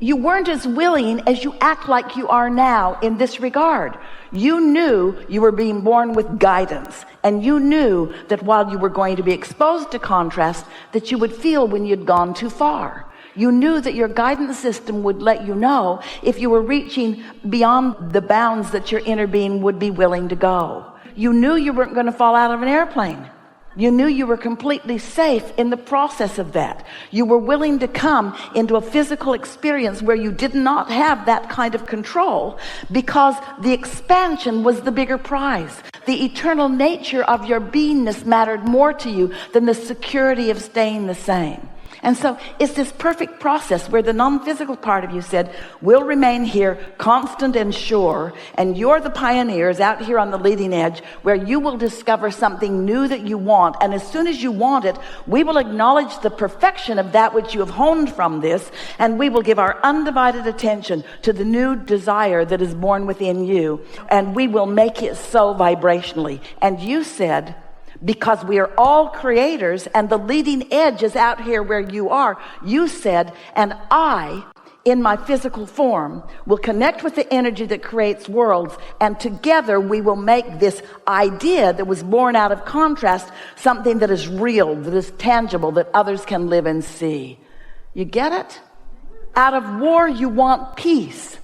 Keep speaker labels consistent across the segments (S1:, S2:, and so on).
S1: You weren't as willing as you act like you are now in this regard. You knew you were being born with guidance, and you knew that while you were going to be exposed to contrast, that you would feel when you'd gone too far. You knew that your guidance system would let you know if you were reaching beyond the bounds that your inner being would be willing to go. You knew you weren't going to fall out of an airplane. You knew you were completely safe in the process of that. You were willing to come into a physical experience where you did not have that kind of control, because the expansion was the bigger prize. The eternal nature of your beingness mattered more to you than the security of staying the same. And so it's this perfect process where the non-physical part of you said, we'll remain here constant and sure, and you're the pioneers out here on the leading edge where you will discover something new that you want, and as soon as you want it, we will acknowledge the perfection of that which you have honed from this, and we will give our undivided attention to the new desire that is born within you, and we will make it so vibrationally. And you said, because we are all creators and the leading edge is out here where you are, you said, and I, in my physical form, will connect with the energy that creates worlds, and together we will make this idea that was born out of contrast something that is real, that is tangible, that others can live and see. You get it? Out of war, you want peace.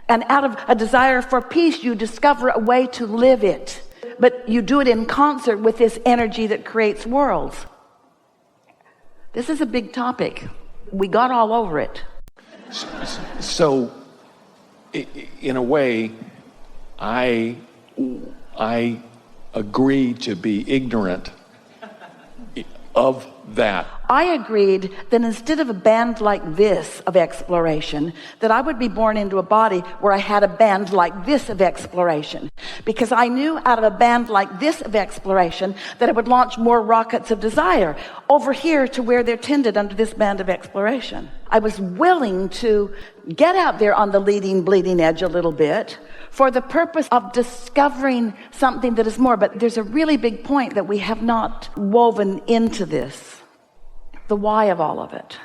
S1: And out of a desire for peace, you discover a way to live it. But you do it in concert with this energy that creates worlds. This is a big topic. We got all over it.
S2: So, in a way, I agree to be ignorant of that.
S1: I agreed that instead of a band like this of exploration, that I would be born into a body where I had a band like this of exploration. Because I knew out of a band like this of exploration that it would launch more rockets of desire over here to where they're tended under this band of exploration. I was willing to get out there on the leading, bleeding edge a little bit for the purpose of discovering something that is more. But there's a really big point that we have not woven into this. The why of all of it.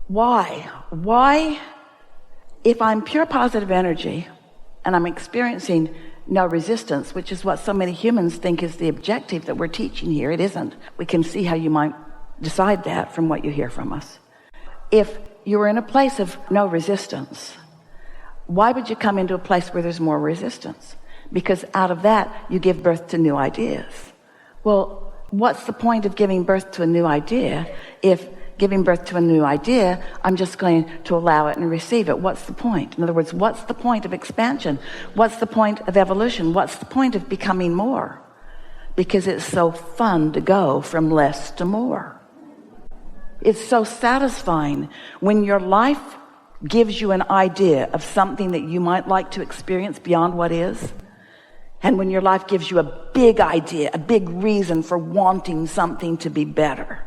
S1: Why? Why, if I'm pure positive energy and I'm experiencing no resistance, which is what so many humans think is the objective that we're teaching here, it isn't. We can see how you might decide that from what you hear from us. If you were in a place of no resistance, why would you come into a place where there's more resistance? Because out of that, you give birth to new ideas. Well, what's the point of giving birth to a new idea if giving birth to a new idea, I'm just going to allow it and receive it? What's the point? In other words, what's the point of expansion? What's the point of evolution? What's the point of becoming more? Because it's so fun to go from less to more. It's so satisfying when your life gives you an idea of something that you might like to experience beyond what is. And when your life gives you a big idea, a big reason for wanting something to be better.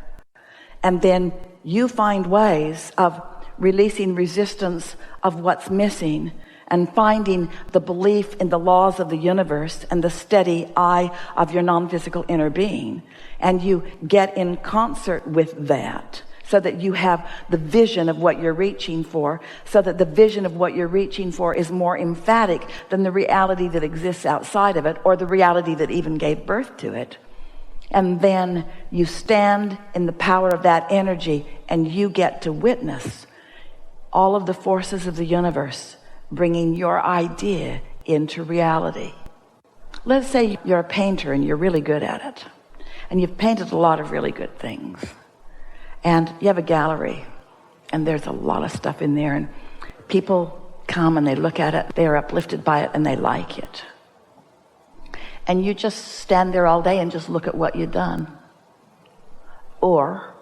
S1: And then you find ways of releasing resistance of what's missing and finding the belief in the laws of the universe and the steady eye of your non-physical inner being. And you get in concert with that, so that you have the vision of what you're reaching for, so that the vision of what you're reaching for is more emphatic than the reality that exists outside of it, or the reality that even gave birth to it. And then you stand in the power of that energy, and you get to witness all of the forces of the universe bringing your idea into reality. Let's say you're a painter and you're really good at it, and you've painted a lot of really good things. And you have a gallery, and there's a lot of stuff in there, and people come and they look at it, they're uplifted by it, and they like it. And you just stand there all day and just look at what you've done. Or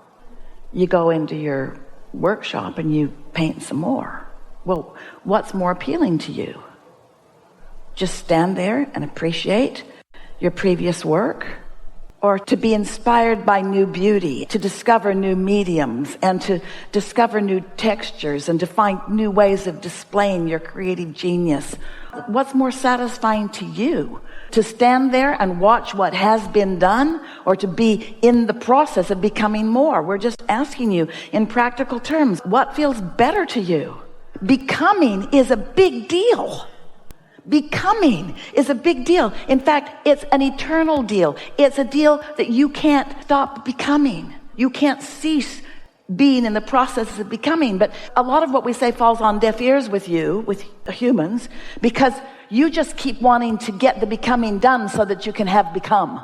S1: you go into your workshop and you paint some more. Well, what's more appealing to you? Just stand there and appreciate your previous work? Or to be inspired by new beauty, to discover new mediums, and to discover new textures, and to find new ways of displaying your creative genius? What's more satisfying to you? To stand there and watch what has been done, or to be in the process of becoming more? We're just asking you in practical terms, what feels better to you? becoming is a big deal. Becoming is a big deal. In fact, it's an eternal deal. It's a deal that you can't stop becoming. You can't cease being in the process of becoming. But a lot of what we say falls on deaf ears with you, with humans, because you just keep wanting to get the becoming done so that you can have become.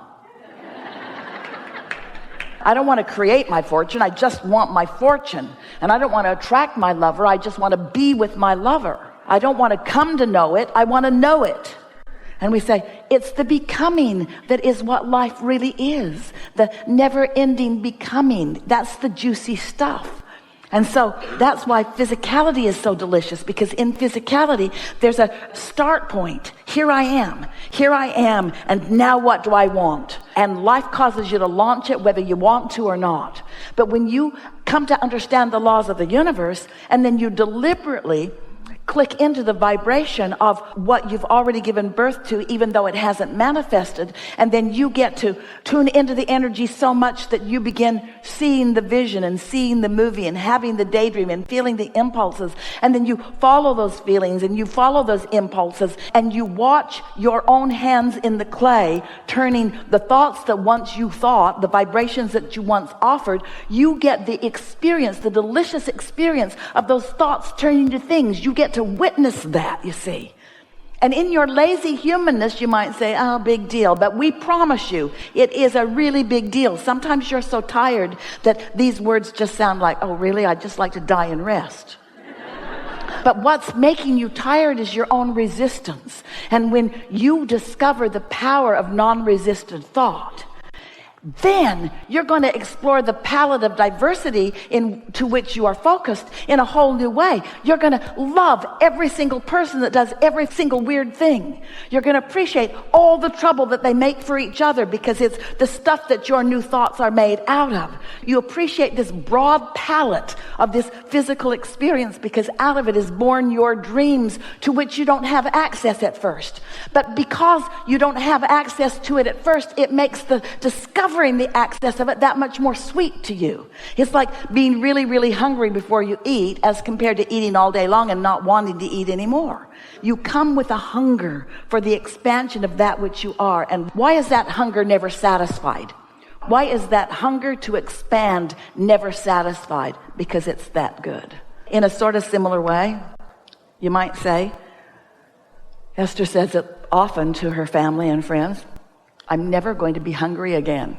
S1: I don't want to create my fortune. I just want my fortune. And I don't want to attract my lover. I just want to be with my lover. I don't want to come to know it. I want to know it. And we say, it's the becoming that is what life really is. The never-ending becoming. That's the juicy stuff. And so that's why physicality is so delicious, because in physicality, there's a start point. Here I am, and now what do I want? And life causes you to launch it whether you want to or not. But when you come to understand the laws of the universe, and then you deliberately click into the vibration of what you've already given birth to, even though it hasn't manifested, and then you get to tune into the energy so much that you begin seeing the vision and seeing the movie and having the daydream and feeling the impulses, and then you follow those feelings and you follow those impulses, and you watch your own hands in the clay turning the thoughts that once you thought, the vibrations that you once offered. You get the experience, the delicious experience of those thoughts turning to things. You get to witness that, you see. And in your lazy humanness, you might say, oh, big deal. But we promise you, it is a really big deal. Sometimes you're so tired that these words just sound like, oh, really? I'd just like to die and rest. But what's making you tired is your own resistance. And when you discover the power of non-resistant thought, then you're going to explore the palette of diversity to which you are focused in a whole new way. You're going to love every single person that does every single weird thing. You're going to appreciate all the trouble that they make for each other, because it's the stuff that your new thoughts are made out of. You appreciate this broad palette of this physical experience, because out of it is born your dreams, to which you don't have access at first. But because you don't have access to it at first, it makes the discovering the access of it that much more sweet to you. It's like being really, really hungry before you eat, as compared to eating all day long and not wanting to eat anymore. You come with a hunger for the expansion of that which you are. And why is that hunger never satisfied? Why is that hunger to expand never satisfied? Because it's that good. In a sort of similar way, you might say, Esther says it often to her family and friends, I'm never going to be hungry again.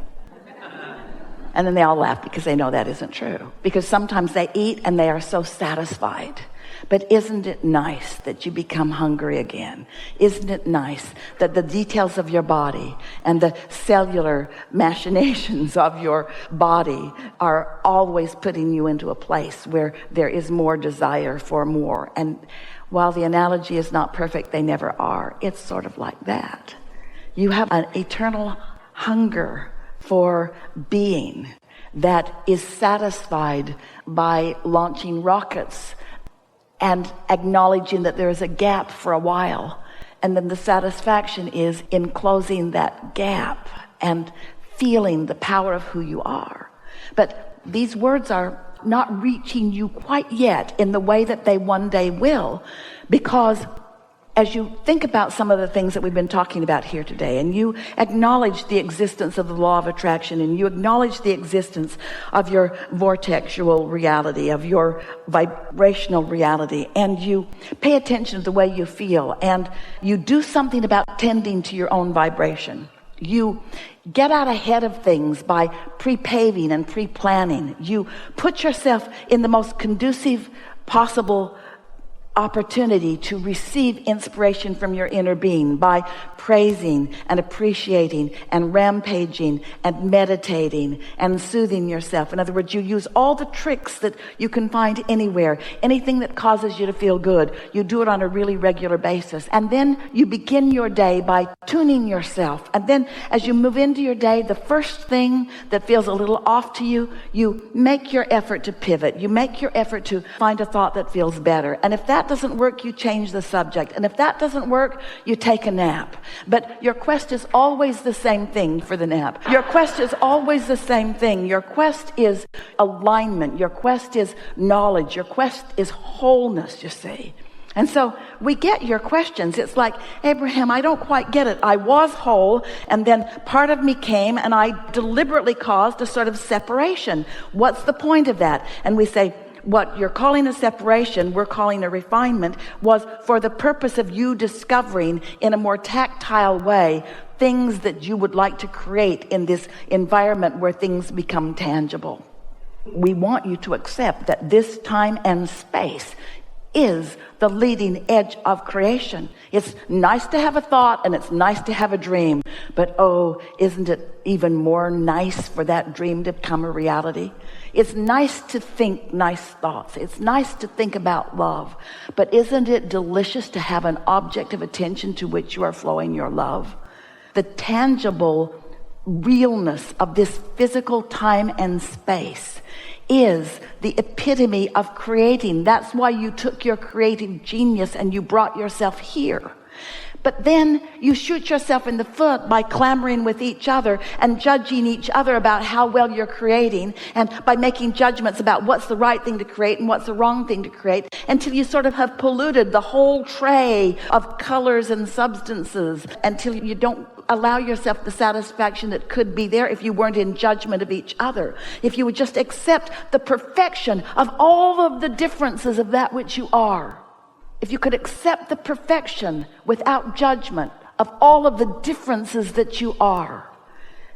S1: And then they all laugh, because they know that isn't true. Because sometimes they eat and they are so satisfied. But isn't it nice that you become hungry again? Isn't it nice that the details of your body and the cellular machinations of your body are always putting you into a place where there is more desire for more? And while the analogy is not perfect, they never are. It's sort of like that. You have an eternal hunger for being that is satisfied by launching rockets and acknowledging that there is a gap for a while. And then the satisfaction is in closing that gap and feeling the power of who you are. But these words are not reaching you quite yet in the way that they one day will, because as you think about some of the things that we've been talking about here today, and you acknowledge the existence of the law of attraction, and you acknowledge the existence of your vortexual reality, of your vibrational reality, and you pay attention to the way you feel, and you do something about tending to your own vibration. You get out ahead of things by pre-paving and pre-planning. You put yourself in the most conducive possible opportunity to receive inspiration from your inner being by praising and appreciating and rampaging and meditating and soothing yourself. In other words, you use all the tricks that you can find anywhere, anything that causes you to feel good. You do it on a really regular basis. And then you begin your day by tuning yourself. And then as you move into your day, the first thing that feels a little off to you, you make your effort to pivot. You make your effort to find a thought that feels better. And if that that doesn't work, you change the subject. And if that doesn't work, you take a nap. But your quest is always the same thing for the nap. Your quest is always the same thing. Your quest is alignment. Your quest is knowledge. Your quest is wholeness, you see. And so we get your questions. It's like, Abraham, I don't quite get it. I was whole, and then part of me came, and I deliberately caused a sort of separation. What's the point of that? And we say, what you're calling a separation, we're calling a refinement, was for the purpose of you discovering in a more tactile way things that you would like to create in this environment where things become tangible. We want you to accept that this time and space is the leading edge of creation. It's nice to have a thought and it's nice to have a dream, but oh, isn't it even more nice for that dream to become a reality? It's nice to think nice thoughts. It's nice to think about love, but isn't it delicious to have an object of attention to which you are flowing your love? The tangible realness of this physical time and space is the epitome of creating. That's why you took your creative genius and you brought yourself here. But then you shoot yourself in the foot by clamoring with each other and judging each other about how well you're creating, and by making judgments about what's the right thing to create and what's the wrong thing to create, until you sort of have polluted the whole tray of colors and substances, until you don't allow yourself the satisfaction that could be there if you weren't in judgment of each other. If you would just accept the perfection of all of the differences of that which you are. If you could accept the perfection without judgment of all of the differences that you are,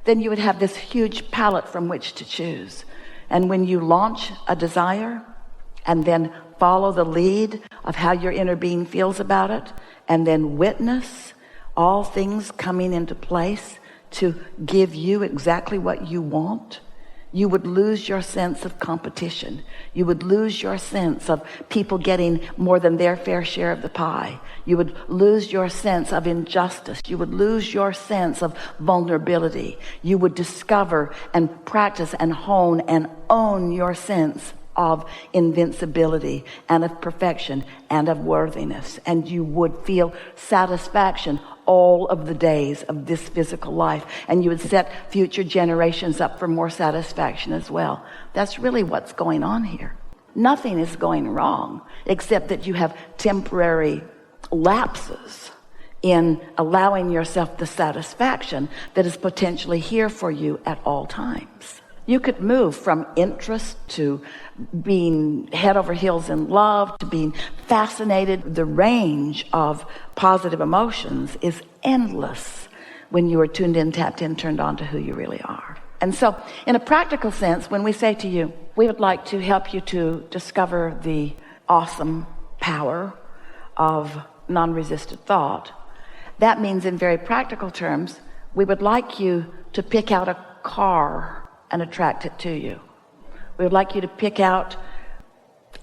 S1: then you would have this huge palette from which to choose. And when you launch a desire and then follow the lead of how your inner being feels about it, and then witness all things coming into place to give you exactly what you want, you would lose your sense of competition. You would lose your sense of people getting more than their fair share of the pie. You would lose your sense of injustice. You would lose your sense of vulnerability. You would discover and practice and hone and own your sense of invincibility and of perfection and of worthiness. And you would feel satisfaction all of the days of this physical life, and you would set future generations up for more satisfaction as well. That's really what's going on here. Nothing is going wrong, except that you have temporary lapses in allowing yourself the satisfaction that is potentially here for you at all times. You could move from interest to being head over heels in love to being fascinated. The range of positive emotions is endless when you are tuned in, tapped in, turned on to who you really are. And so in a practical sense, when we say to you, we would like to help you to discover the awesome power of non-resisted thought, that means in very practical terms, we would like you to pick out a car and attract it to you. We would like you to pick out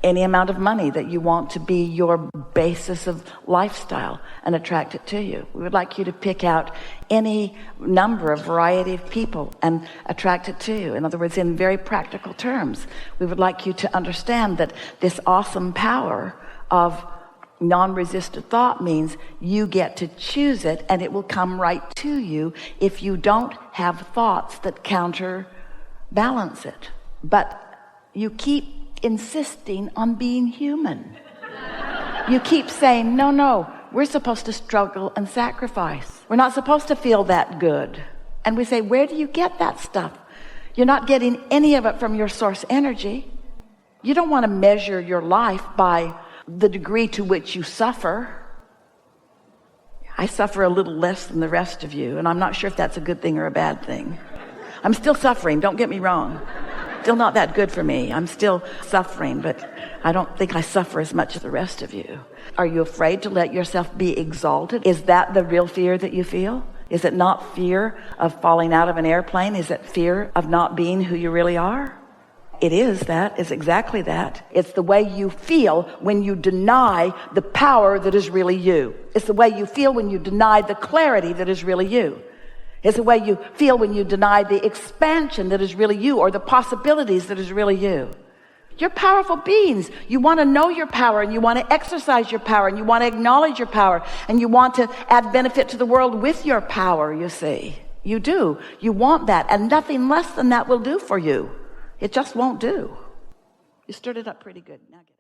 S1: any amount of money that you want to be your basis of lifestyle and attract it to you. We would like you to pick out any number of variety of people and attract it to you. In other words, in very practical terms, we would like you to understand that this awesome power of non-resisted thought means you get to choose it, and it will come right to you if you don't have thoughts that counterbalance it. But you keep insisting on being human. You keep saying, no, we're supposed to struggle and sacrifice. We're not supposed to feel that good. And we say, where do you get that stuff? You're not getting any of it from your source energy. You don't want to measure your life by the degree to which you suffer. I suffer a little less than the rest of you, and I'm not sure if that's a good thing or a bad thing. I'm still suffering, don't get me wrong. Still not that good for me. I'm still suffering, but I don't think I suffer as much as the rest of you. Are you afraid to let yourself be exalted? Is that the real fear that you feel? Is it not fear of falling out of an airplane? Is it fear of not being who you really are? It is that. It's exactly that. It's the way you feel when you deny the power that is really you. It's the way you feel when you deny the clarity that is really you. It's the way you feel when you deny the expansion that is really you, or the possibilities that is really you. You're powerful beings. You want to know your power, and you want to exercise your power, and you want to acknowledge your power, and you want to add benefit to the world with your power, you see. You do. You want that, and nothing less than that will do for you. It just won't do. You stirred it up pretty good. Now get